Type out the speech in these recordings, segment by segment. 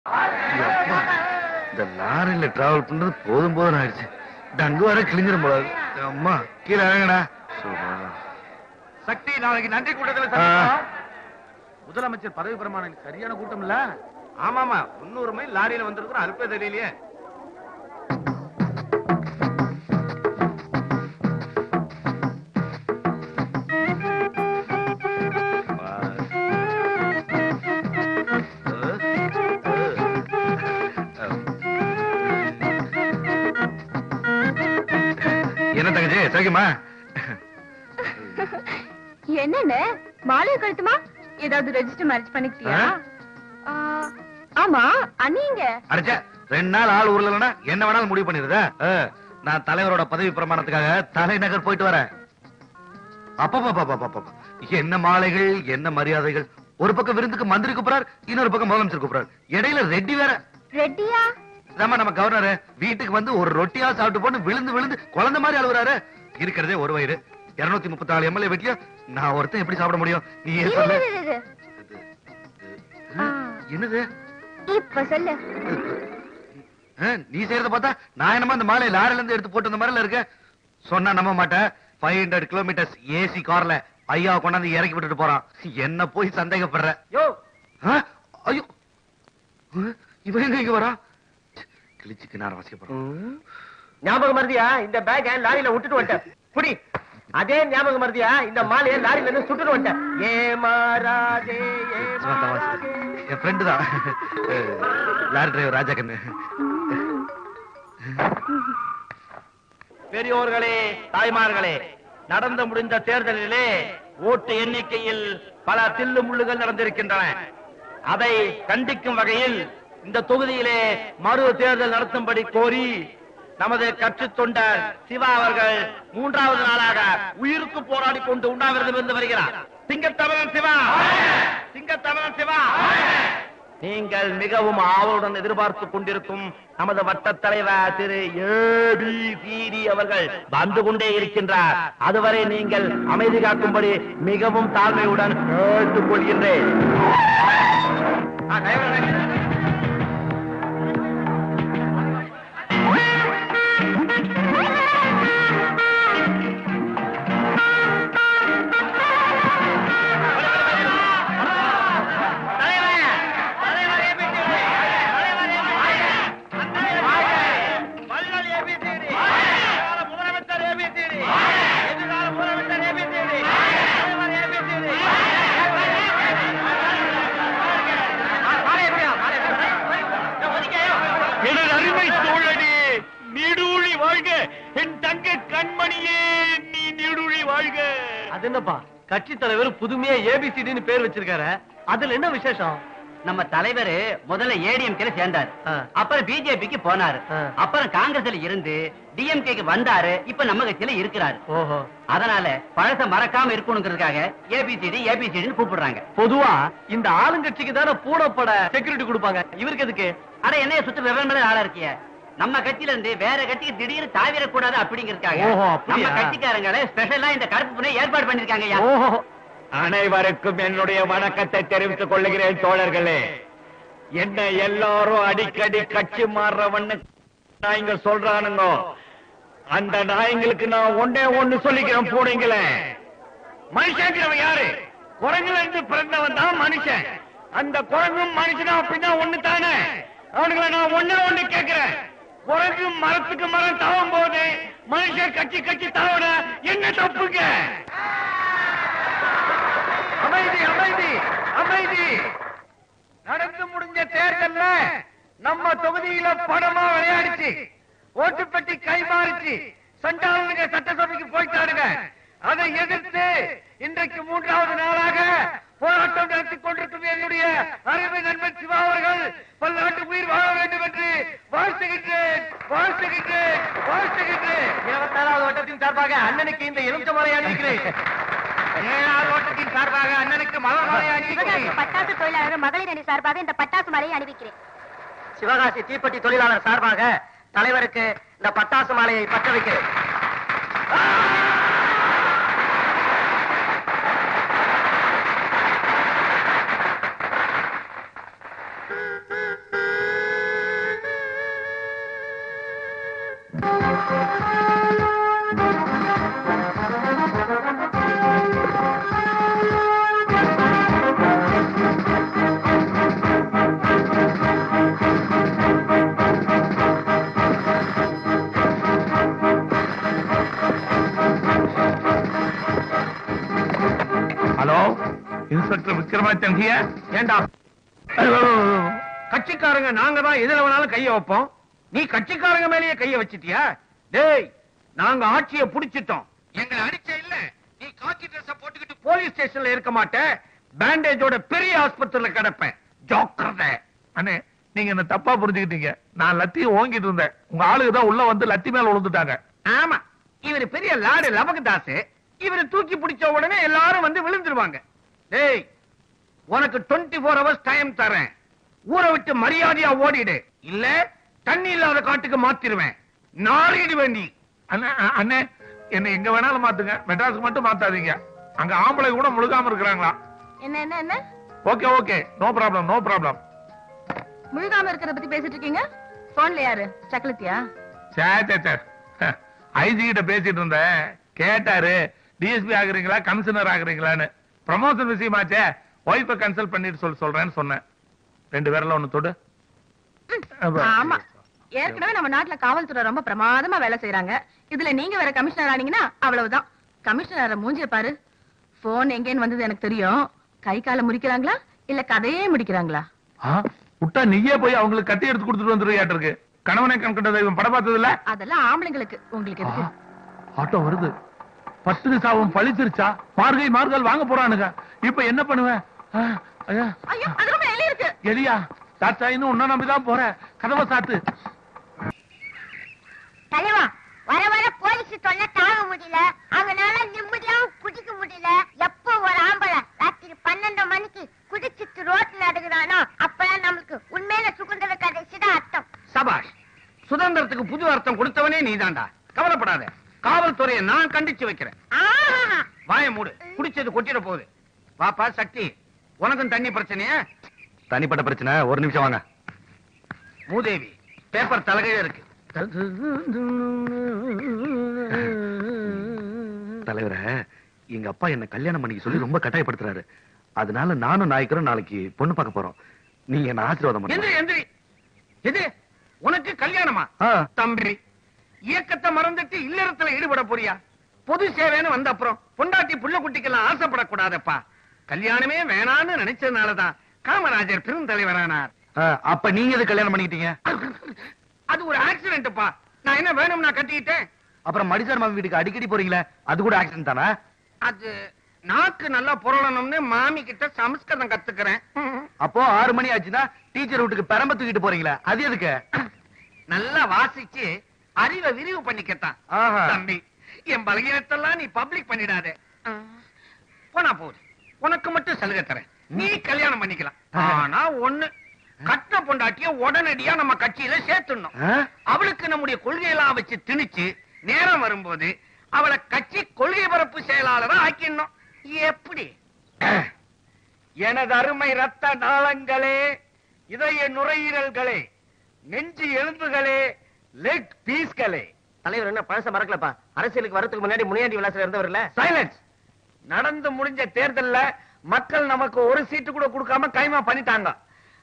இந்த லாரியில டிராவல் பண்றது போதும் போதும் ஆயிடுச்சு. டங்கு வர கிழிஞ்சிரும் போல. அம்மா கீழே இறங்கடா. சக்தி நாளைக்கு நன்றி கூட்டத்தில் முதலமைச்சர் பதவி பிரமாணம் சரியான கூட்டம் இல்ல? ஆமாமா, 300 மைல் லாரியில வந்திருக்கிறோம். அல்ப தெரியலையே. என்ன தங்கச்சி சரிமா? என்னன்னு மாலையை கழுத்துமா? ஏதாவது ரெஜிஸ்டர் மேரேஜ் பண்ணிக்கிட்டியா? ஆமா, அண்ணீங்க அடிச்ச 2 நாள் ஆள் ஊர்ல இல்லனா என்ன வேணாலும் முடிவு பண்ணிருதா? நான் தலைவரோட பதவி பிரமாணத்துக்காக தலைநகர் போயிட்டு வரேன். அப்பா என்ன மாலைகள், என்ன மரியாதைகள். ஒரு பக்கம் விருந்துக்கு மந்திரி கூப்பிடுறார், இன்னொரு பக்கம் முதலமைச்சர் கூப்பிடுறார். இடையில ரெட்டி வேற. ரெட்டியா? நம்ம கவர்னர் வீட்டுக்கு வந்து ஒரு ரொட்டியா சாப்பிட்டு போட்டு விழுந்து விழுந்து குழந்தை மாதிரி அழுகுறாரு. இருக்கிறதே ஒரு வயிறு. 234 எம்எல்ஏ வெட்டியா நான் ஒருத்தன் எப்படி சாப்பிட முடியும்? நீ சொல்லு. என்னது இப்ப சொல்லு. நீ செய்யறத பார்த்தா நான் என்னமா இந்த மாலை லாரில இருந்து எடுத்து போட்டு அந்த மாதிரில இருக்க. சொன்னா நம்ப மாட்டேன். 500 கிலோமீட்டர்ஸ் ஏசி கார்ல ஐயா கொண்டாந்து இறக்கி விட்டுட்டு போறான். என்ன போய் சந்தேகப்படுற? ஐயோ இவன் இங்க வரா. கிழிச்சுக்கு நான் வாசிக்கப்படுறேன். ஞாபகம் மருதியா இந்த பேக் லாரியில விட்டுட்டு வந்துட்டேன். புடி. அதே ஞாபகம் மருதியா இந்த மாலையை லாரியில இருந்து சுட்டுட்டு வந்துட்டேன். ஏமாறாதே ஏமாறாதே. என் ஃப்ரெண்டு தான் லாரி டிரைவர் ராஜாக்கண்ணு. பெரியோர்களே, தாய்மார்களே, நடந்து முடிந்த தேர்தலிலே ஓட்டு எண்ணிக்கையில் பல தில்லு முள்ளுகள் நடந்திருக்கின்றன. அதை கண்டிக்கும் வகையில் இந்த தொகுதியிலே மறு தேர்தல் நடத்தும்படி கோரி நமது கட்சி தொண்டர் சிவா அவர்கள் 3வது நாளாக உயிருக்கு போராடி கொண்டு உண்ணாவிரதம் இருந்து வருகிறார். சிங்கத்தமிழன் சிவா, சிங்கத்தமிழன் சிவா. நீங்கள் மிகவும் ஆவலுடன் எதிர்பார்த்துக் கொண்டிருக்கும் நமது வட்ட தலைவர் திரு ஏபிசிடி அவர்கள் வந்து கொண்டே இருக்கின்றார். அதுவரை நீங்கள் அமைதி காக்கும்படி மிகவும் தாழ்மையுடன் கேட்டுக் கொள்கின்றேன். அது என்னப்பா, கட்சி தலைவர் புதுமையா ஏபிசிடின்னு பேர் வச்சிருக்காரு. அதுல என்ன விசேஷம்? நம்ம தலைவர் முதல்ல ஏடிஎம்கேல சேர்ந்தாரு, அப்புறம் பிஜேபிக்கு போனாரு, அப்புறம் காங்கிரஸ்ல இருந்து டிஎம்கேக்கு வந்தாரு, இப்ப நம்ம கட்சியில இருக்கிறாரு. அதனால பழச மறக்காம இருக்கணுங்கிறதுக்காக ஏபிசிடி ஏபிசிடின்னு கூப்பிடுறாங்க. பொதுவா இந்த ஆளுங்கட்சிக்கு தானே பூடப்பட செக்யூரிட்டி கொடுப்பாங்க, இவருக்கு எதுக்கு? அட என்னைய சுத்தி விவரம் ஆளா இருக்கிய. நம்ம கட்சியில இருந்து வேற கட்சிக்கு திடீர்னு தாவிரக்கூடாது அப்படிங்கிறதுக்காக நம்ம கட்சிக்காரங்களை ஸ்பெஷலா இந்த கருப்பு பண்ண ஏற்பாடு பண்ணிருக்காங்க. அனைவருக்கும் என்னுடைய வணக்கத்தை தெரிவித்துக் கொள்ளுகிறேன் தோழர்களே. என்ன எல்லாரும் அடிக்கடி கட்சி மாறுறவன்னு நாய்ங்க சொல்றானுங்க. அந்த நாய்ங்களுக்கு நான் ஒண்ணு சொல்லிக்கிறேன். போடுங்களே, மனுஷங்கிறவன் யாரு? குரங்குல இருந்து பிறந்தவன் தான் மனுஷன். அந்த குரங்கும் மனுஷனா அப்படின்னா ஒண்ணு தானே. அவனுங்களை நான் ஒண்ணு கேட்கிறேன். குரங்கு மரத்துக்கு மரம் தாவும் போது மனுஷன் கட்சி தாவன என்ன தப்புங்க? அமைதி அமைதி அமைதி. நடந்து முடிஞ்ச தேர்தல்ல நம்ம தொகுதியில பணமா விளையாடிச்சு, ஓட்டு பெட்டி கை மாறிச்சு, சண்டாளுங்க சட்டசபைக்கு போயிட்டாருங்க. அதை எதிர்த்து இன்றைக்கு 3வது நாளாக போராட்டம் நடத்திக் கொண்டிருக்கும் என்னுடைய அருமை நண்பன் சிவா அவர்கள் பல்லாண்டு உயிர் வாழ வேண்டும் என்று வாழ்த்துகின்றேன். 24வது வட்டத்தின் சார்பாக அண்ணனுக்கு இந்த எலுமிச்சை மாலை அணிவிக்கிறேன். 7வது வட்டத்தின் சார்பாக அண்ணனுக்கு மலர் மாலை அணிவிக்கிறேன். பட்டாசு தொழிலாளர் மகளிர் அணி சார்பாக இந்த பட்டாசு மாலையை அணிவிக்கிறேன். சிவகாசி தீப்பெட்டி தொழிலாளர் சார்பாக தலைவருக்கு இந்த பட்டாசு மாலையை பற்ற வைக்கிறேன். ஏண்டா கட்சிக்காரங்க நாங்க தான் எதுல வேணாலும் கைய வைப்போம், நீ கட்சிக்காரங்க மேலேயே கைய வச்சிட்டியா? டேய், நாங்க ஆட்சியை புடிச்சிட்டோம். எங்களை அடிச்ச இல்ல, நீ காக்கி ட்ரெஸ் போட்டுக்கிட்டு போலீஸ் ஸ்டேஷன்ல இருக்க மாட்டேன், பேண்டேஜோட பெரிய ஆஸ்பத்திரியில கிடப்பேன். ஜாக்கிரதை. அண்ணே, நீங்க என்ன தப்பா புரிஞ்சுக்கிட்டீங்க. நான் லத்தியை ஓங்கிட்டு இருந்தேன், உங்க ஆளுங்க தான் உள்ள வந்து லத்தி மேல விழுந்துட்டாங்க. ஆமா, இவரு பெரிய லாடு லபகதாசு, இவரு தூக்கி பிடிச்ச உடனே எல்லாரும் வந்து விழுந்துருவாங்க. டேய், உனக்கு 24 hours டைம் தரேன், ஊரை விட்டு மரியாதையா ஓடிடு, இல்ல தண்ணி இல்லாத காட்டுக்கு மாத்திருவேன். நாரிடு வேண்டி. அண்ணே, என்ன எங்க வேணாலும் மாத்துங்க, மெட்ராஸுக்கு மட்டும் மாத்தாதீங்க. அங்க ஆம்பளை கூட முழுகாம இருக்கிறாங்களா? என்ன என்ன என்ன okay okay, no problem no problem. முழுகாம இருக்கிறத பத்தி பேசிட்டு இருக்கீங்க? போன்ல யாரு? சக்கலத்தியா? ஐஜி கிட்ட பேசிட்டு இருந்தேன், கேட்டாரு டிஎஸ்பி ஆகுறீங்களா கமிஷனர் ஆகுறீங்களான்னு. ப்ரமோஷன் விஷயமாச்சே, ஒய்ஃபை கன்சல்ட் பண்ணிட்டு சொல்றேன்னு சொன்னேன். 2 பேர்ல ஒண்ணு தொடு. ஆமா, ஏற்கனவே நம்ம நாட்டுல காவல்துறை ரொம்ப பிரமாதமா வேலை செய்யறாங்க, இதுல நீங்க வேற கமிஷனர் ஆனீங்கன்னா அவ்வளவுதான். கமிஷனர் மூஞ்சிய பாரு. போன் எங்கேன்னு வந்தது எனக்கு தெரியும். கை கால முடிக்கிறாங்களா இல்ல கதையே முடிக்கிறாங்களா? விட்டா நீயே போய் அவங்களுக்கு கட்டி எடுத்து கொடுத்துட்டு வந்துருவியாட்டு இருக்கு. கணவனை கண்கண்ட தெய்வம் படம் பார்த்தது இல்ல? அதெல்லாம் ஆம்பளைங்களுக்கு, உங்களுக்கு எதுக்கு? ஆட்டோ வருது. 10 சாவும் பழிச்சிருச்சா? மார்கை மார்கள் வாங்க போறானுங்க. இப்ப என்ன பண்ணுவேன்? ஐயோ, அது ரொம்ப எலி இருக்கு. எலியா? தாத்தா, இன்னும் உன்ன நம்பிதான் போறேன். கதவை சாத்து. தலைவா, வர வர போலீஸ் தொல்லை தாங்க முடியல, அவங்களால நிம்மதியாவும் குடிக்க முடியல. எப்போ ஒரு ஆம்பளை ராத்திரி 12 மணிக்கு குடிச்சிட்டு ரோட்ல அடுகிறானோ அப்பதான் நம்மளுக்கு உண்மையில சுதந்திர கடைசிதான் அர்த்தம். சபாஷ், சுதந்திரத்துக்கு புது அர்த்தம் கொடுத்தவனே நீதான்டா. கவலைப்படாத, காவல்துறையை நான் கண்டிச்சு வைக்கிறேன். வாய மூடு, குடிச்சது கொட்டிட போகுது. வாப்பா சக்தி, உனக்கும் தண்ணி பிரச்சனையா? தனிப்பட்ட பிரச்சனை, ஒரு நிமிஷம் வாங்க. மூதேவி, பேப்பர் தலைகையில இருக்கு. தலைவர, எங்க அப்பா என்ன கல்யாணம் பண்ணிக்க சொல்லி ரொம்ப கட்டாயப்படுத்துறாரு. அதனால நானும் நாய்க்கரும் நாளைக்கு பொண்ணு பார்க்க போறோம். நீங்க என்ன ஆசீர்வாதம் பண்ணுங்க. எந்திரி. எது, உனக்கு கல்யாணமா? தம்பி, இயக்கத்தை மறந்துட்டு இல்லறத்துல ஈடுபட போறியா? பொது சேவைன்னு வந்த அப்புறம் பொண்டாட்டி புள்ள குட்டிக்கெல்லாம் ஆசைப்படக்கூடாதப்பா. கல்யாணமே வேணான்னு நினைச்சதுனாலதான் காமராஜர் பெருந்தலைவரானார். அப்ப நீங்க எது கல்யாணம் பண்ணிக்கிட்டீங்க? அது ஒரு ஆக்சிடென்ட்ப்பா. நான் என்ன வேணும் நான் கட்டிக்கிட்டேன். அப்புறம் மடிசார் மாமி வீட்டுக்கு அடிக்கடி போறீங்களே, அது கூட ஆக்சிடென்ட் தானா? அது நாக்கு நல்லா புரளணும்னு மாமி கிட்ட சமஸ்கிருதம் கத்துக்கிறேன். அப்போ 6 மணி ஆச்சுன்னா டீச்சர் வீட்டுக்கு பெரம்ப தூக்கிட்டு போறீங்களா, அது எதுக்கு? நல்லா வாசிச்சு அறிவை விரிவு பண்ணிக்கத்தான். தம்பி, என் பலகீனத்தெல்லாம் நீ பப்ளிக் பண்ணிடாத. போனா போகுது, உனக்கு மட்டும் சலுகை தரேன், நீ கல்யாணம் பண்ணிக்கலாம். ஆனா ஒண்ணு, கட்ட பொண்டாட்டிய உடனடியா நம்ம கட்சியில சேர்த்துடணும். அவளுக்கு நம்முடைய கொள்கையெல்லாம் வச்சு திணிச்சு நேரம் வரும்போது அவளை கட்சி கொள்கை பரப்பு செயலாளரா ஆக்கிடணும். எப்படி? எனது அருமை ரத்த நாளங்களே, இதய நுரையீரல்களே, நெஞ்சு எலும்புகளே, லெக் பீஸ்களே. தலைவர் என்ன பழச மறக்கலப்பா? அரசியலுக்கு வரதுக்கு முன்னாடி முனியாண்டி விலாசம் இருந்தவர்ல. சைலன்ஸ். நடந்து முடிஞ்ச தேர்தல்ல மக்கள் நமக்கு ஒரு சீட்டு கூட கொடுக்காம கைமா பண்ணிட்டாங்க.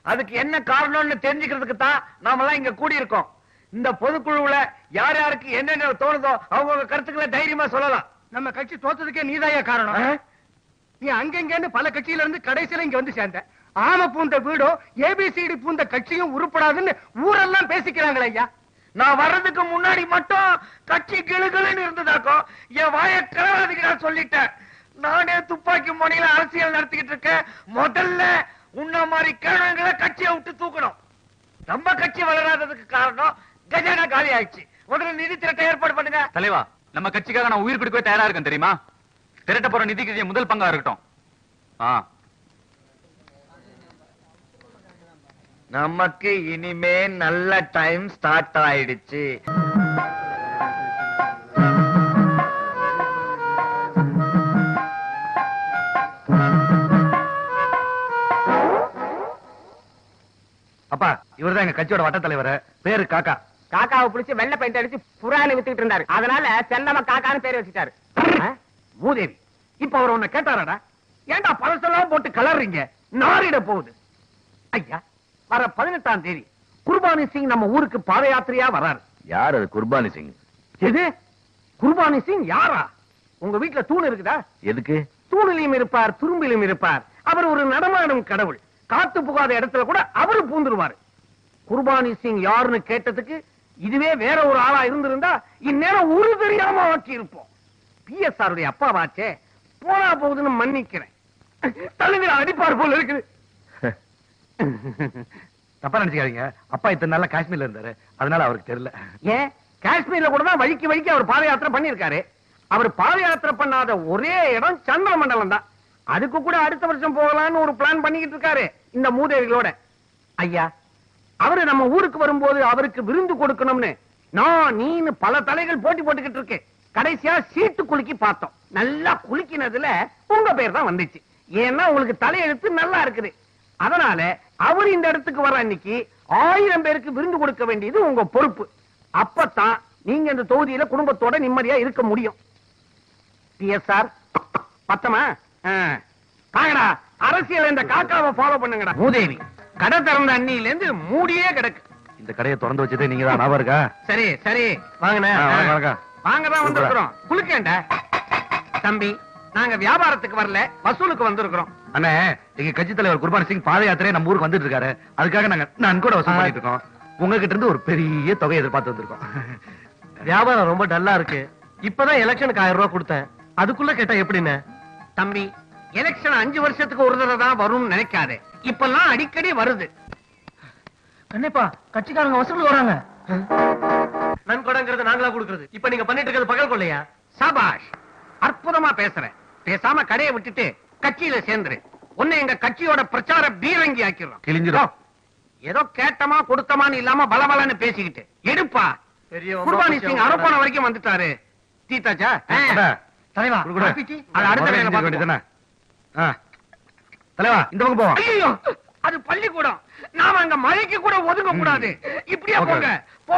அதுக்கு என்ன காரணம்னு தெரிஞ்சுக்கிறதுக்கு தான் நாமெல்லாம் இங்க கூடி இருக்கோம். இந்த பொதுக்குழுவுல யார் யாருக்கு என்னென்ன தோணுதோ அவங்க கருத்துக்களை தைரியமா சொல்லலாம். நம்ம கட்சி தோத்ததுக்கே நீதாயா காரணம். நீ அங்கெங்கன்னு பல கட்சியில இருந்து கடைசியில இங்க வந்து சேர்ந்த. ஆம பூந்த வீடும் ஏபிசிடி பூந்த கட்சியும் உருப்படாதுன்னு ஊரெல்லாம் பேசிக்கிறாங்களே ஐயா. நான் வர்றதுக்கு முன்னாடி மட்டும் கட்சி கிளுகிளுன்னு இருந்ததாக்கோ என் வாய கிளவாதிக்கு நான் சொல்லிட்டேன். நானே துப்பாக்கி முனையில அரசியல் நடத்திக்கிட்டு இருக்கேன். முதல்ல உன்ன மாதிரி கேழங்களை கட்சியை விட்டு தூக்கணும். நம்ம கட்சி வளராததுக்கு காரணம் கஜானா காலி ஆயிடுச்சு. உடனே நிதி திரட்ட ஏற்பாடு பண்ணுங்க. தலைவா, நம்ம கட்சிக்காக நான் உயிர் கொடுக்கவே தயாரா இருக்கேன் தெரியுமா? திரட்ட போற நிதிக்கு முதல் பங்கா இருக்கட்டும். நமக்கு இனிமே நல்ல டைம் ஸ்டார்ட் ஆயிடுச்சு. அப்பா, இவர்தான் எங்க கட்சியோட வட்ட தலைவர், பேரு காக்கா. காக்காவை பிடிச்சு வெள்ளை பெயிண்ட் அடிச்சு புறான்னு வித்துக்கிட்டு இருந்தாரு, அதனால செல்லம காக்கான்னு பேர் வச்சுட்டாரு. மூதேவி, இப்ப அவர் உன்னை கேட்டாரடா, ஏண்டா பழசெல்லாம் போட்டு கலர்றீங்க, நாரிட போகுது. ஐயா, வர 18ஆம் தேதி குர்பானி சிங் நம்ம ஊருக்கு பாத யாத்திரையா வராரு. யார் அது குர்பானி சிங்? எது? குர்பானி சிங் யாரா? உங்க வீட்டுல தூண் இருக்குதா? எதுக்கு? தூணிலையும் இருப்பார், துரும்பிலும் இருப்பார். அவர் ஒரு நடமாடும் கடவுள். காத்து புகாத இடத்துல கூட அவரு பூந்துருவாரு. குர்பானி சிங் யாருன்னு கேட்டதுக்கு இதுவே வேற ஒரு ஆளா இருந்திருந்தா இந்நேரம் ஒரு தெரியாம ஆக்கி இருப்போம். பிஎஸ்ஆருடைய அப்பாவாச்சே, போனா போகுதுன்னு மன்னிக்கிறேன். தள்ளுங்க, அடிப்பார் போல இருக்குது. தப்பா நினைச்சுக்காதீங்க, அப்பா இத்தனை நாளா காஷ்மீர்ல இருந்தாரு, அதனால அவருக்கு தெரியல. ஏன் காஷ்மீர்ல கூட தான் வழிக்கு வழிக்கு அவர் பாத யாத்திரை பண்ணிருக்காரு. அவர் பாத யாத்திரை பண்ணாத ஒரே இடம் சந்திர மண்டலம் தான். அதுக்கு கூட அடுத்த வருஷம் போகலான்னு ஒரு பிளான் பண்ணிக்கிட்டு இருக்காரு இந்த மூதேவிகளோட. ஐயா, அவரு நம்ம ஊருக்கு வரும்போது அவருக்கு விருந்து கொடுக்கணும்னு நான் நீன்னு பல தலைகள் போட்டி போட்டுக்கிட்டு இருக்கு. கடைசியா சீட்டு குலுக்கி பார்த்தோம். நல்லா குலுக்கினதுல உங்க பேர் தான் வந்துச்சு. ஏன்னா உங்களுக்கு தலையெழுத்து நல்லா இருக்குது. அதனால அவர் இந்த இடத்துக்கு வர அன்னைக்கு 1000 பேருக்கு விருந்து கொடுக்க வேண்டியது உங்க பொறுப்பு. அப்பதான் நீங்க இந்த தொகுதியில குடும்பத்தோட நிம்மதியா இருக்க முடியும். பிஎஸ்ஆர் பத்தமா? வாங்கடா, அரசியல் இந்த காக்காவை ஃபாலோ பண்ணுங்கடா. மூதேவி கடை திறந்த அன்னியில இருந்து மூடியே கிடக்கு. இந்த கடையை திறந்து வச்சதே நீங்க தான், ஞாபகம் இருக்கா? சரி சரி வாங்கண்ணே. வாங்கதான் வந்திருக்கிறோம். குளுக்கேண்டா தம்பி, நாங்க வியாபாரத்துக்கு வரல, வசூலுக்கு வந்திருக்கிறோம். அண்ணே, எங்க கட்சி தலைவர் குர்பானி சிங் பாத யாத்திரையை நம்ம ஊருக்கு வந்துட்டு இருக்காரு. அதுக்காக நாங்க நன்கூட வசூல் பண்ணிட்டு இருக்கோம். உங்ககிட்ட இருந்து ஒரு பெரிய தொகையை எதிர்பார்த்து வந்திருக்கோம். வியாபாரம் ரொம்ப டல்லா இருக்கு. இப்பதான் எலெக்ஷனுக்கு 1000 ரூபாய் கொடுத்தேன். அதுக்குள்ள கேட்டா எப்படின்னு? தம்பி, எலெக்ஷன் 5 வருஷத்துக்கு ஒரு தடவை தான் வரும்னு நினைக்காதே. இப்பெல்லாம் அடிக்கடி வருது. கண்டிப்பா கட்சிக்காரங்க வசூல் வராங்க. நன்கொடைங்கிறது நாங்களா கொடுக்கிறது. இப்ப நீங்க பண்ணிட்டு இருக்கிறது பகல் கொள்ளையா? சபாஷ், அற்புதமா பேசுறேன். பேசாம கடையை விட்டுட்டு கட்சியில சேர்ந்துரு. உன்னை எங்க கட்சியோட பிரச்சார பீரங்கி ஆக்கிடுறோம். கிழிஞ்சிரும். ஏதோ கேட்டமா கொடுத்தமான்னு இல்லாம பலபலன்னு பேசிக்கிட்டு எடுப்பா. குர்பானி சிங் அரப்போன வரைக்கும் வந்துட்டாரு. தீத்தாச்சா? தலைவா, குடுக்குடு. அது அடுத்த வேலையில உடனே பார்த்துப்போம். ஆ. தலைவா, இந்த பக்கம் போவோம். ஐயோ, அது பள்ளிக்கூடம். நாம அங்க மழைக்கு கூட ஒதுங்க கூடாது. இப்படியே ஓகே. போங்க. போ.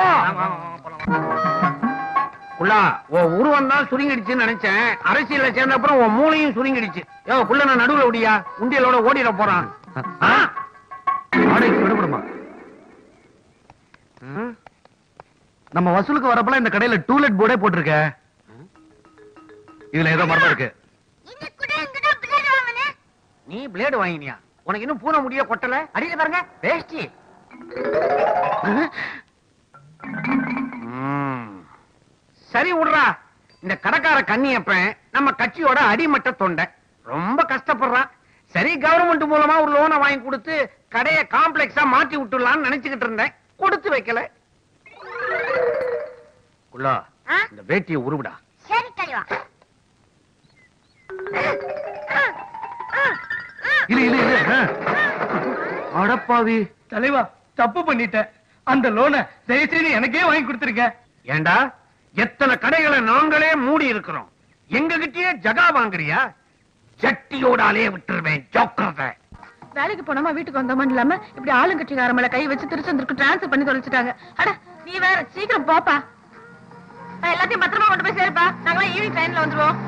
குள்ளா, உன் உருவம் தான் சுருங்கிடுச்சுன்னு நினைச்சேன். அரசியல்ல சேர்ந்த அப்புறம் உன் மூளையும் சுருங்கிடுச்சு. யோ குள்ள, நான் நடுவுல ஓடியா? உண்டியலோட ஓடிட போறான். ஆ? வாடகைக்கு விடப்படுமா? நம்ம வசூலுக்கு வரப்பல இந்த கடையில டூலெட் போர்டே போட்டிருக்க. இதுல ஏதோ மர்மம் இருக்கு. நீ பிளேடு வாங்கினியா? உனக்கு இன்னும் பூனை முடிய கொட்டல. அடியில பாருங்க, வேஷ்டி. சரி விடுறா. இந்த கடைக்கார கண்ணியப்பன் நம்ம கட்சியோட அடிமட்ட தொண்டை. ரொம்ப கஷ்டப்படுறான். சரி, கவர்மெண்ட் மூலமா ஒரு லோனை வாங்கி கொடுத்து கடையை காம்ப்ளெக்ஸா மாத்தி விட்டுலான்னு நினைச்சுக்கிட்டு இருந்தேன். கொடுத்து வைக்கல. குள்ளா, இந்த வேட்டியை உருவிடா. சரி தலைவா. இல்ல இல்ல இல்ல. அடப்பாவி தலைவா, தப்பு பண்ணிட்டேன். அந்த லோனை தயவுசெய்து எனக்கே வாங்கி கொடுத்துருக்க. ஏண்டா, எத்தனை கடைகளை நாங்களே மூடி இருக்கிறோம். எங்க கிட்டயே ஜகா வாங்குறியா? ஜட்டியோடாலே விட்டுருவேன். ஜோக்கறத. வேலைக்கு போனோமா வீட்டுக்கு வந்தோமா இல்லாம இப்படி ஆளுங்கட்சிக்கார மேல கை வச்சு திருச்செந்தூருக்கு டிரான்ஸ்ஃபர் பண்ணி தொலைச்சிட்டாங்க. அட நீ வேற, சீக்கிரம் போப்பா. எல்லாத்தையும் பத்திரமா கொண்டு போய் சேர்ப்பா. நாங்களாம் ஈவினிங் ட்ரெயின்ல வந்துருவோம்.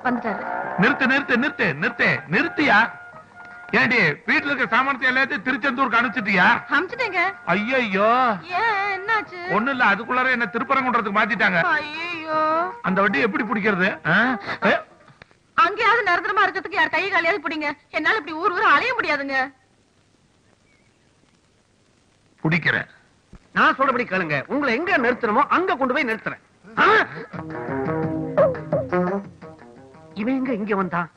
வந்துட்டாரு. நிறுத்து நிறுத்து நிறுத்து நிறுத்து நிறுத்தியா? ஏண்டி, வீட்டுல இருக்க சாமானத்தை எல்லாத்தையும் திருச்செந்தூருக்கு அனுப்பிச்சிட்டியா? அமிச்சிட்டேங்க. ஐயோ, ஏன், என்னாச்சு? ஒண்ணு இல்ல, அதுக்குள்ளார என்ன திருப்பரங்குன்றதுக்கு மாத்திட்டாங்க. ஐயோ, அந்த வண்டி எப்படி பிடிக்கிறது? அங்கேயாவது நிரந்தரமா இருக்கிறதுக்கு யார் கை காலியாவது பிடிங்க. என்னால இப்படி ஊர் ஊர் அலைய முடியாதுங்க. பிடிக்கிறேன். நான் சொல்றபடி கேளுங்க. உங்களை எங்க நிறுத்தணுமோ அங்க கொண்டு போய் நிறுத்துறேன். இவன் எங்க இங்க வந்தான்?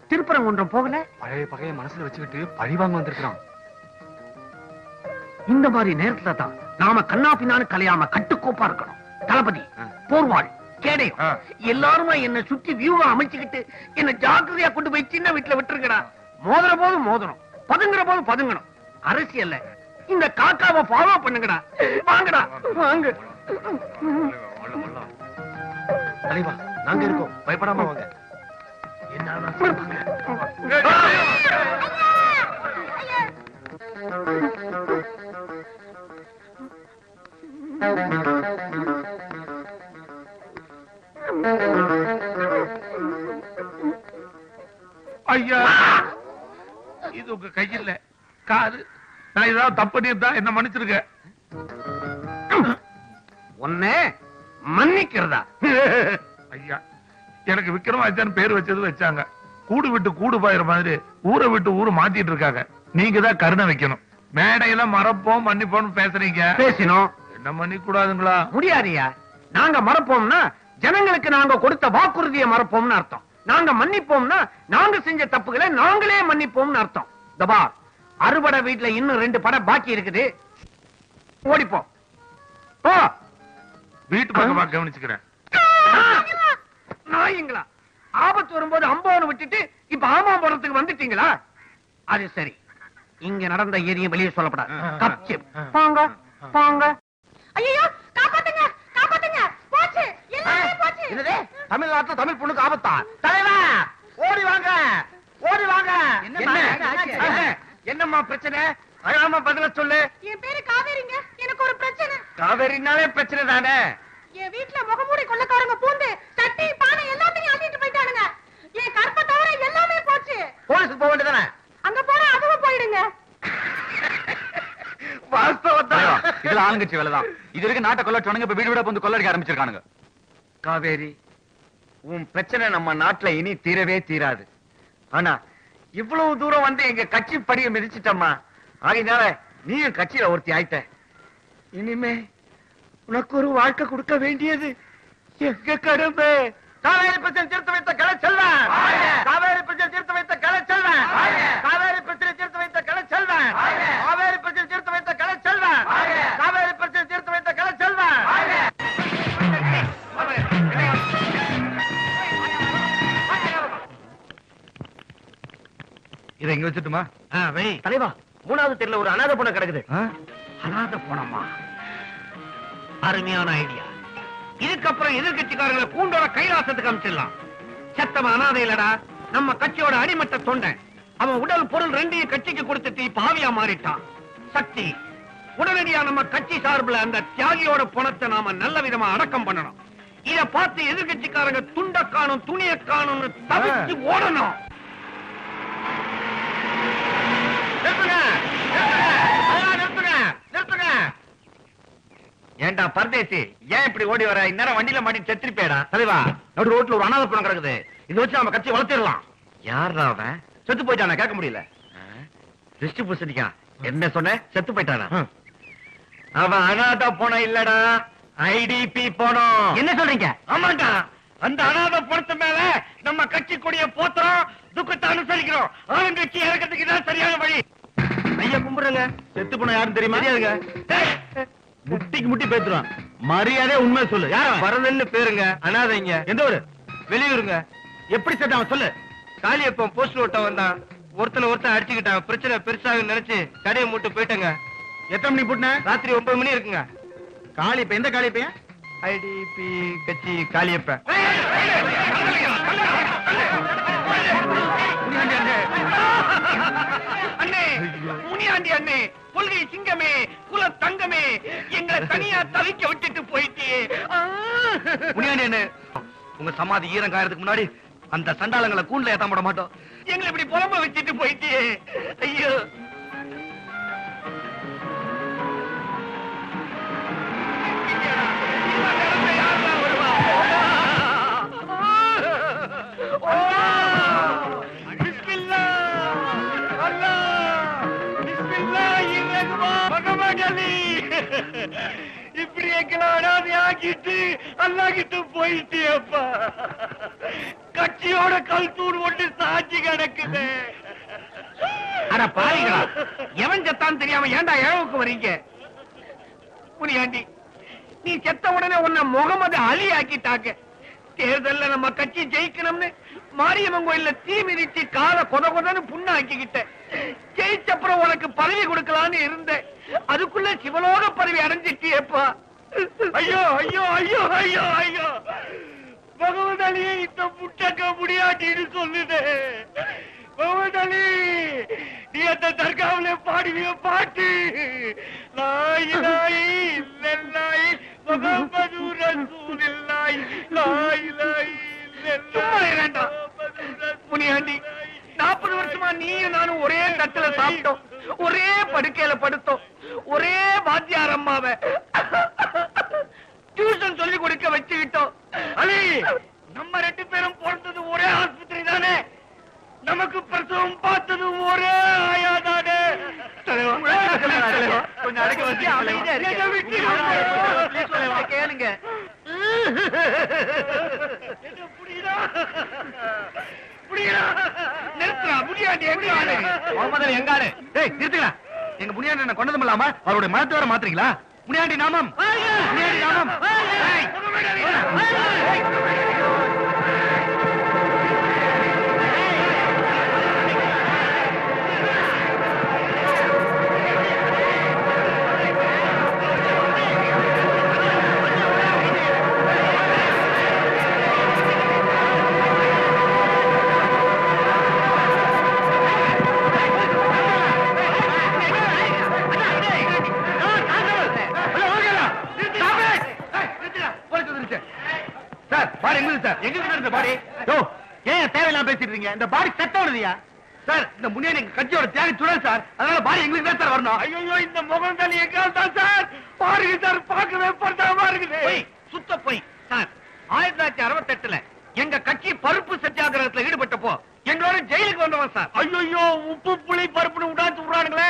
திருப்பரங்குன்றம் போகல. பழைய பகைய மனசுல வச்சுக்கிட்டு பழி வாங்க வந்திருக்கான். இந்த மாதிரி நேரத்துல தான் நாம கண்ணா பின்னான்னு கலையாம கட்டுக்கோப்பா இருக்கணும். தளபதி, போர்வாள், கேடயம் எல்லாருமே என்ன சுத்தி வியூவா அமைச்சுக்கிட்டு என்ன ஜாக்கிரதையா கொண்டு போய் சின்ன வீட்டுல விட்டுருக்கடா. மோதுற போது மோதணும், பதுங்குற போது பதுங்கணும். அரசியல்ல இந்த காக்காவை ஃபாலோ பண்ணுங்கடா. வாங்கடா, வாங்க. தலைவா, நாங்க இருக்கோம், பயப்படாம வாங்க. ஐயா, இது உங்க கையில் காது. நான் ஏதாவது தப்பு பண்ணியிருந்தா என்ன மன்னிச்சிருக்க. உன்னை மன்னிக்கிறதா? ஐயா, எனக்கு விக்ரமாதித்யன் பேர் வச்சது வச்சாங்க. கூடு விட்டு கூடு பாயிற மாதிரி ஊரை விட்டு ஊரு மாத்திட்டு இருக்காங்க. நீங்க தான் கருணை வைக்கணும். மேடையில மறப்போம் மன்னிப்போம் பேசுறீங்க. பேசினோம். என்ன மன்னிக்க கூடாதுங்களா? முடியாதியா. நாங்க மறப்போம்னா ஜனங்களுக்கு நாங்க கொடுத்த வாக்குறுதியை மறப்போம்னு அர்த்தம். நாங்க மன்னிப்போம்னா நாங்க செஞ்ச தப்புகளை நாங்களே மன்னிப்போம்னு அர்த்தம். தபா அறுபடை வீட்டுல இன்னும் 2 படம் பாக்கி இருக்குது. ஓடிப்போம். போ. வீட்டு பக்கமா கவனிச்சுக்கிறேன். நாயங்களா, ஆபத்து வரும்போது அம்போன்னு விட்டுட்டு இப்ப ஆமாம்பரத்துக்கு வந்துட்டீங்களா? அது சரி. இங்க நடந்த எதையும் வெளியே சொல்லப்படாது. கப்சி. போங்க போங்க. ஐயோ, காப்பாத்துங்க காப்பாத்துங்க, போச்சு எல்லாமே போச்சு. என்னது? தமிழ்நாட்டுல தமிழ் பொண்ணுக்கு ஆபத்தா? தலைவா ஓடி வாங்க ஓடி வாங்க. என்னம்மா பிரச்சனை? அழாம பதில சொல்லு. என் பேரு காவேரிங்க. எனக்கு ஒரு பிரச்சனை. காவேரினாலே பிரச்சனை தானே. என் வீட்டுல முகமூடி கொள்ளக்காரங்க பூந்து சட்டி பானை எல்லாத்தையும் அள்ளிட்டு போயிட்டானுங்க. என் கற்பை தவிர எல்லாமே போச்சு. போலீஸுக்கு போக வேண்டியதானே? அங்க போனா அதுவும் போயிடுங்க. இதுல ஆளுங்கட்சி வேலைதான். இது வரைக்கும் நாட்டை கொள்ளட்டவனுங்க இப்ப வீடு வீட வந்து கொள்ளடிக்க ஆரம்பிச்சிருக்கானுங்க. காவேரி, உன் பிரச்சனை நம்ம நாட்டுல இனி தீரவே தீராது. ஆனா இவ்வளவு தூரம் வந்து எங்க கட்சி படியை மிதிச்சிட்டம்மா. ஆகையினால நீயும் கட்சியில ஒருத்தி ஆயிட்ட. இனிமே உனக்கு ஒரு வாழ்க்கை கொடுக்க வேண்டியது எங்க கடமை. காவேரி பிரச்சனை தீர்த்து வைத்த கலை செல்வன். காவேரி பிரச்சனை தீர்த்து வைத்த கலை செல்வன். காவேரி பிரச்சனை தீர்த்து வைத்த கலை செல்வன். காவேரி பிரச்சனை தீர்த்து வைத்த கலை செல்வன். காவேரி பிரச்சனை தீர்த்து வைத்த கலை செல்வன். இதை இங்க வச்சுட்டுமா? தலைவா, 3வது தெருல ஒரு அனாதை பொண்ணு கிடக்குது. அனாதை பொண்ணமா? அருமையான ஐடியா. இதுக்கப்புறம் எதிர்கட்சிக்காரங்களை கூண்டோட கைலாசத்துக்கு அமைச்சிடலாம். சத்தம் அனாதை இல்லடா, நம்ம கட்சியோட அடிமட்ட தொண்டை. அவன் உடல் பொருள் 2ஐயும் கட்சிக்கு கொடுத்துட்டு இப்ப ஆவியா மாறிட்டான். சக்தி, உடனடியா நம்ம கட்சி சார்பில் அந்த தியாகியோட பணத்தை நாம நல்ல விதமா அடக்கம் பண்ணணும். இத பார்த்து எதிர்கட்சிக்காரங்க துண்ட காணும் துணிய காணும்னு தவிச்சு ஓடணும். நிறுத்துங்க நிறுத்துங்க நிறுத்துங்க. ஏண்டா பரதேசி, ஏன் இப்படி ஓடி வர? இந்நேரம் வண்டியில மாட்டி செத்துருப்பேடா. தலைவா, நடு ரோட்ல ஒரு அனாதை பணம் கிடக்குது. இதை வச்சு நம்ம கட்சி வளர்த்திடலாம். யாரா அவன்? செத்து போயிட்டானா? கேட்க முடியல. திருஷ்டி பூசணிக்கா என்ன சொன்ன? செத்து போயிட்டானா? அவன் அனாதை போன இல்லடா, ஐடிபி போனோம். என்ன சொல்றீங்க? ஆமாண்டா, அந்த அனாதை பணத்து மேல நம்ம கட்சி கொடிய போத்துறோம், துக்கத்தை அனுசரிக்கிறோம். ஆளுங்கட்சி இறக்கிறதுக்கு தான் சரியான வழி. ஐயா கும்பிடுங்க. செத்து போன யாரும் தெரியுமா? தெரியாதுங்க. முட்டிக்கு முட்டி பேத்துறான். மரியாதை உண்மை சொல்லு. யார? வரதன்னு பேருங்க. அனாதைங்க. எந்த ஊரு? வெளியூருங்க. எப்படி செட்டான் சொல்லு. காளியப்பன் போஸ்ட் ஓட்ட வந்தான். ஒருத்தன் அடிச்சுக்கிட்டான். பிரச்சனை பெருசாக நினைச்சு கடையை மூட்டு போயிட்டங்க. எத்தனை மணி போட்டுன? ராத்திரி 9 மணி இருக்குங்க. காளியப்ப எந்த காளியப்பையன்? ஐடிபி கட்சி காளியப்ப. அண்ணே, முனியாண்டி அண்ணே, கொள்கை சிங்கமே, குல தங்கமே, எங்களை தனியா தவிக்க விட்டுட்டு போயிட்டியே. முனியாண்டி அண்ணே, உங்க சமாதி ஈரம் காயறதுக்கு முன்னாடி அந்த சண்டாளங்களை கூண்டுல ஏத்த போட மாட்டோம். எங்களை இப்படி புலம்ப வச்சுட்டு போயிட்டியே. ஐயோ, இப்படி எங்களை அனாதை ஆக்கிட்டு அல்லாக்கிட்டு போயிட்டியப்பா. கட்சியோட கல் தூண் ஒன்று சாட்சி கிடக்குது. அட பாருங்களா, எவன் செத்தான் தெரியாம ஏன்டா இழவுக்கு வரீங்க? முனியாண்டி, நீ செத்த உடனே உன்னை முகமது அலி ஆக்கிட்டாங்க. தேர்தல்ல நம்ம கட்சி ஜெயிக்கணும்னு மாரியம்மன் கோயில்ல தீ மிதிச்சு கால கொதன்னு புண்ணாக்கிக்கிட்ட. ஜெயிச்சப்புறம் உனக்கு பதவி கொடுக்கலான்னு இருந்தேன். அதுக்குள்ள சிவலோக பதவி அடைஞ்சிட்டியப்பா. ஐயோ ஐயோ ஐயோ ஐயோ ஐயோ, முகமது அலியை இந்த புட்டக்க முடியாட்டின்னு சொல்லுது. முகமது அலி, நீ அந்த தர்காவில பாடுவிய பாட்டு லாய் லாய் இல்லல்லாய் முகமது ரசூலுல்லாஹ் லாய் லாய் இல்லல்லாஹ். முனியாண்டி, 40 வருஷமா நீயும் நானும் ஒரே தட்டுல சாப்பிட்டோம், ஒரே படுக்கையில படுத்தோம், ஒரே வாத்தியார் அம்மாவை டியூஷன் சொல்லி கொடுக்க வச்சுக்கிட்டோம். அலி, நம்ம 2 பேரும் பிறந்தது ஒரே ஆஸ்பத்திரி தானே? கொஞ்சம் அடக்கி வச்சு கேளுங்க. எங்காடு நிறுத்துங்களா? எங்க முனியாண்டி என்ன கொண்டதும் இல்லாம அவருடைய மனத்தை வர மாத்துறீங்களா? முனியாண்டி நாமம், முனியாண்டி நாமம். தேவையில்லாம பேசிட்டு இருக்கீங்க. இந்த பாடி செத்தவனதியா சார்? இந்த முனியன் எங்க கட்சியோட தியாகி சுடல் சார். அதனால பாடி எங்களுக்கு தான் சார் வரணும். ஐயோ, இந்த முகம் தான் எங்கால் தான் சார். பாருங்க சார், பார்க்கவே படுத்தாம இருக்குது. சுத்த போய் சார். 1968 எங்க கட்சி பருப்பு சத்தியாகிரகத்துல ஈடுபட்டப்போ எங்களோட ஜெயிலுக்கு வந்தவன் சார். ஐயோ, உப்பு புளி பருப்புன்னு உடாச்சு விடுறானுங்களே.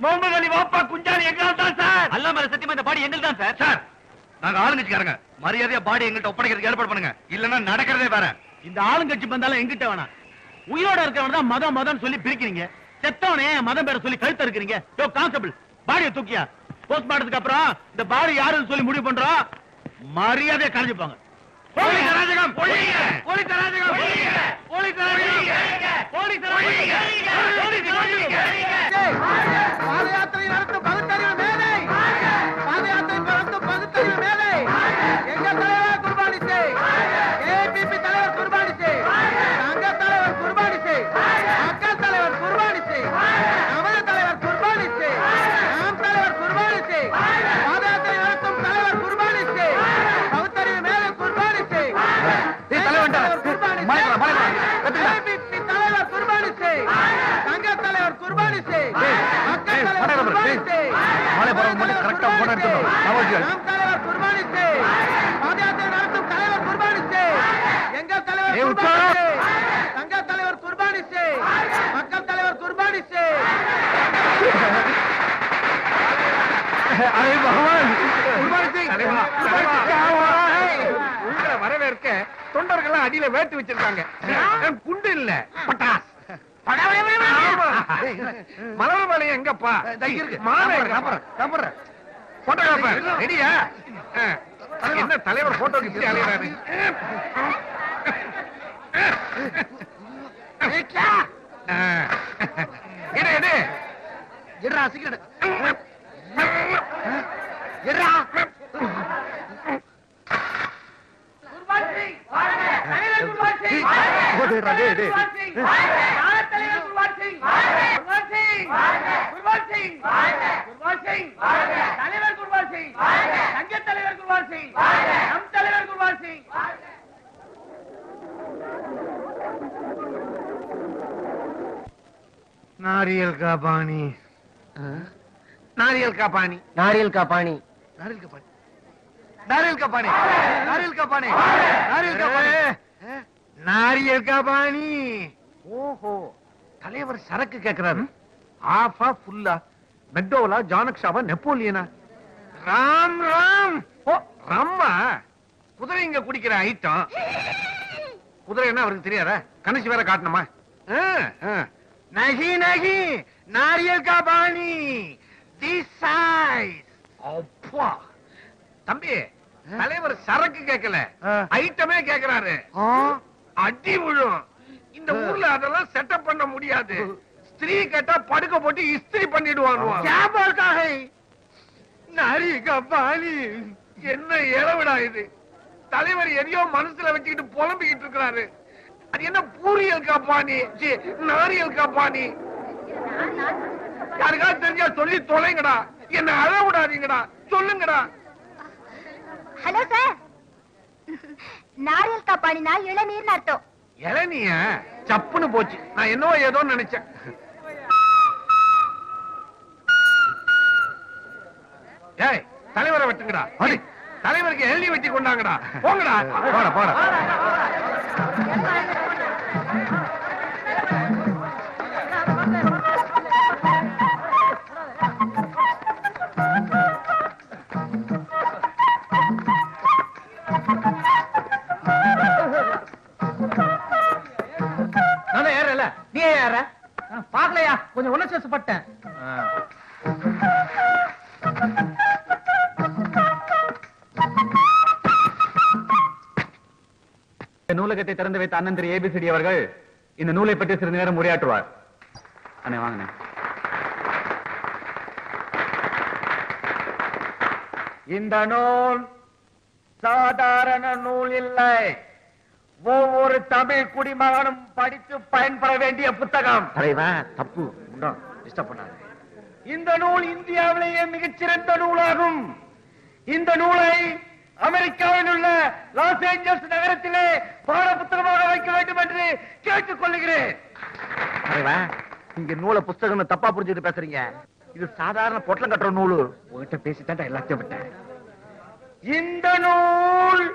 முகமது அலி வாப்பா குஞ்சாலி எங்கால் தான் சார். அல்லாம சத்தியமா இந்த பாடி எங்களுக்கு தான் சார். சார், நாங்க ஆளுங்கட்சிக்காரங்க. மரியாதையா பாடி எங்கள்கிட்ட ஒப்படைக்கிறதுக்கு ஏற்பாடு பண்ணுங்க. இல்லன்னா நடக்கிறதே வேற. இந்த ஆளுங்கட்சி பந்தாலும் எங்கிட்ட வேணாம். உயிரோட இருக்கிறவன் தான் மதம் மதம் சொல்லி பிரிக்கிறீங்க. செத்தவனே மதம் பேர சொல்லி கழுத்த இருக்கிறீங்க. யோ கான்ஸ்டபிள், பாடியை தூக்கியா. போஸ்ட்மார்ட்டத்துக்கு அப்புறம் இந்த பாடி யாருன்னு சொல்லி முடிவு பண்றோம். மரியாதையா கரைஞ்சுப்பாங்க. போலீஸ் அராஜகம், போலீஸ் அராஜகம், போலீஸ் அராஜகம், போலீஸ் பாதயாத்திரை நடத்தும் பகுத்தறிவு மேலே, பாதயாத்திரை நடத்தும் பகுத்தறிவு மேலே எங்க தலைவர் குர்பானி செய், ஏபிபி தலைவர் குர்பானி செய், சங்க தலைவர் குர்பானி செய், மக்கள் தலைவர் குர்பானி செய், நமது தலைவர் குர்பானி செய், நாம் தலைவர் குர்பானி செய், பாதயாத்திரை நடத்தும் தலைவர் குர்பானி செய், பகுத்தறிவு மேலே குர்பானி செய், தலைவர் குர்பானி செய், ஏபிபி தலைவர் குர்பானி செய், சங்க தலைவர் குர்பானி செய், மக்கள் தலைவர் குர்பானி செய், நாம் தலைவர் குர்பானி செய், பாதயாத்திரை நடத்தும் தலைவர் குர்பானி செய், எங்கள் தலைவர் குர்பானி செய், சங்க தலைவர் குர்பானி செய், மக்கள் தலைவர் குர்பானி செய். உங்களை வரவேற்க தொண்டர்கள் அடியில வேட்டு வச்சிருக்காங்க. குண்டு இல்ல, பட்டாஸ். மலர் மலை எங்கப்பா? போட்டோகிராஃபர் ரெடியா? என்ன தலைவர் போட்டோக்கு இப்படி அலையிறாரு? नारियल का पानी, नारियल का पानी, नारियल का पानी, नारियल का पानी, नारियल का पानी, नारियल का पानी, नारियल का पानी, नारियल का पानी. ஓஹோ, தலைவர் சரக்கு கேக்குறாரு. ஆஃபா ஃபுல்லா, மெக்டோவலா, ஜானக்ஷாவா, நெப்போலியனா? ராம் ராம். ஓ ரம்மா, குதிரை இங்க குடிக்கிற ஐட்டம். குதிரை என்ன அவருக்கு தெரியாதா? கணேஷ் வேற காட்டணுமா? नहीं नहीं, नारियल का पानी, this size. அப்பா தம்பி, தலைவர் சரக்கு கேட்கல, ஐட்டமே கேக்குறாரு. அடி விழும். இந்த ஊர்ல அதெல்லாம் செட்டப் பண்ண முடியாது. ஸ்திரீ கேட்டா படுக்க போட்டு இஸ்திரி பண்ணிடுவாங்க. नारियल का पानी. என்ன இளவிடா இது? தலைவர் எதையோ மனசுல வச்சுக்கிட்டு புலம்பிக்கிட்டு இருக்கிறாரு. அது என்ன பூரியல் காப்பானி, நாரியல் காப்பானி? யாருக்காவது தெரிஞ்சா சொல்லி தொலைங்கடா. என்ன அழவிடாதீங்கடா, சொல்லுங்கடா. ஹலோ சார், நாரியல் கா பானினா இளநீர்னு அர்த்தம். இளநீய சப்புன்னு போச்சு. நான் என்னவோ ஏதோ நினைச்சேன். ஏய், தலைவரை வெட்டுங்கடா. தலைவருக்கு எழுதி வெட்டி கொண்டாங்கடா. போங்கடா. போட போட. நூலகத்தை திறந்து வைத்த அண்ணன் திரு ஏபிசிடி அவர்கள் இந்த நூலை பற்றி சிறிது நேரம் உரையாற்றுவார். அண்ணே வாங்கண்ணே. இந்த நூல் சாதாரண நூல் இல்லை, ஒவ்வொரு தமிழ் குடிமகனும் படித்து பயன்பெற வேண்டிய புத்தகம். தப்பு டிஸ்டர்ப் பண்ணாத. இந்த நூல் இந்தியாவிலேயே மிகச்சிறந்த நூலாகும். இந்த நூலை அமெரிக்காவில் உள்ள லாஸ் ஏஞ்சல்ஸ் நகரத்திலே பாட புத்தகமாக வைக்க வேண்டும் என்று கேட்டுக் கொள்ளுகிறேன். இங்க நூலை புத்தகம் தப்பா புரிஞ்சுட்டு பேசுறீங்க. இது சாதாரண பொட்டலம் கட்டுற நூல். உங்ககிட்ட பேசித்தான் எல்லாத்தையும் விட்டேன். இந்த நூல்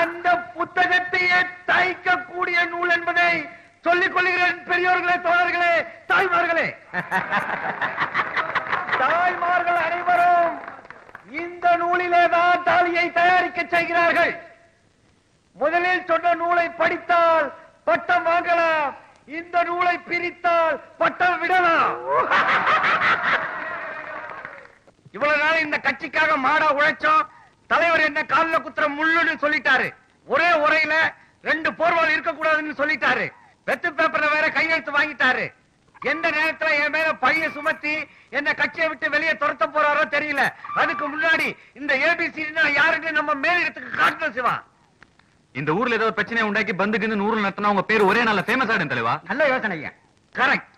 அந்த புத்தகத்தையே தைக்கக்கூடிய நூல் என்பதை சொல்லிக் கொள்கிறேன். பெரியோர்களே, தோழர்களே, தாய்மார்களே, தாய்மார்கள் அனைவரும் இந்த நூலிலே தான் தாலியை தயாரிக்க செய்கிறார்கள். முதலில் சொன்ன நூலை படித்தால் பட்டம் வாங்கலாம், இந்த நூலை பிரித்தால் பட்டம் விடலாம். இவ்வளவு நாள் இந்த கட்சிக்காக மாடா உழைச்சோம். தலைவர் என்ன கால்ல குத்துற முள்ளுன்னு சொல்லிட்டாரு. ஒரே உரையில 2 போர்வால் இருக்கக்கூடாதுன்னு சொல்லிட்டாரு. வெத்து பேப்பர்ல வேற கையெழுத்து வாங்கிட்டாரு. எந்த நேரத்துல என் மேல பழைய சுமத்தி என்ன கட்சியை விட்டு வெளியே துரத்த போறாரோ தெரியல. அதுக்கு முன்னாடி இந்த ஏபிசி யாருன்னு நம்ம மேலிடத்துக்கு காட்டணும். சிவா, இந்த ஊர்ல ஏதோ பிரச்சனை உண்டாக்கி பந்துக்கு நூறு நடத்தினா உங்க பேர் ஒரே நாள்ல ஃபேமஸ் ஆயிடும் தலைவா. நல்ல யோசனை. கரெக்ட்,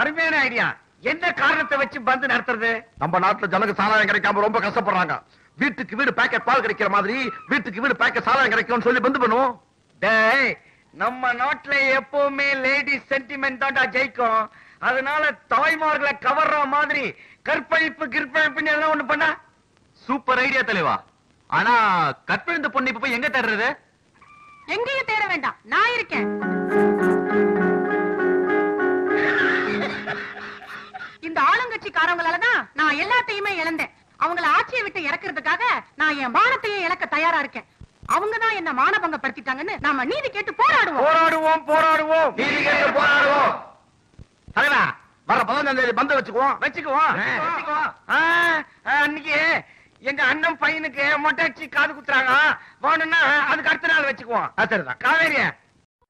அருமையான ஐடியா. என்ன காரணத்தை வச்சு பந்து நடத்துறது? நம்ம நாட்டுல ஜனங்க சாராயம் கிடைக்காம ரொம்ப கஷ்டப்படுறாங்க. வீட்டுக்கு வீடு பாக்கெட் பால் கிடைக்கிற மாதிரி வீட்டுக்கு வீடு பாக்கெட் சாராயம் கிடைக்கும்னு சொல்லி பந்து பண்ணுவோம். டேய், நம்ம நாட்டுல எப்பவுமே லேடிஸ் சென்டிமெண்ட் தான்டா ஜெயிக்கும். அதனால தாய்மார்களை கவர்ற மாதிரி கற்பழிப்பு கிற்பழிப்புன்னு எல்லாம் ஒண்ணு பண்ணா சூப்பர் ஐடியா தலைவா. ஆனா கற்பழிந்த பொண்ணு இப்ப போய் எங்க தேடுறது? எங்கேயும் தேட வேண்டாம், நான் இருக்கேன். இந்த ஆளுங்கட்சிக்காரங்களாலதான் நான் எல்லாத்தையுமே இழந்தேன். அவங்கள ஆட்சியை விட்டு இறக்குறதுக்காக நான் என் மானத்தையே இழக்க தயாரா இருக்கேன். அவங்கதான் என்ன மானபங்கப்படுத்திட்டாங்கன்னு நாம நீதி கேட்டு போராடுவோம். போராடுவோம் போராடுவோம் நீதி கேட்டு போராடுவோம். தலைவா, வர 15ஆம் தேதி பந்து வச்சுக்குவோம். அன்னைக்கு எங்க அண்ணன் பையனுக்கு மொட்டை அடிச்சு காது குத்துறாங்க. வேணும்னா அதுக்கு அடுத்த நாள் வச்சுக்குவோம். சரிதான். காவேரியா,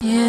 You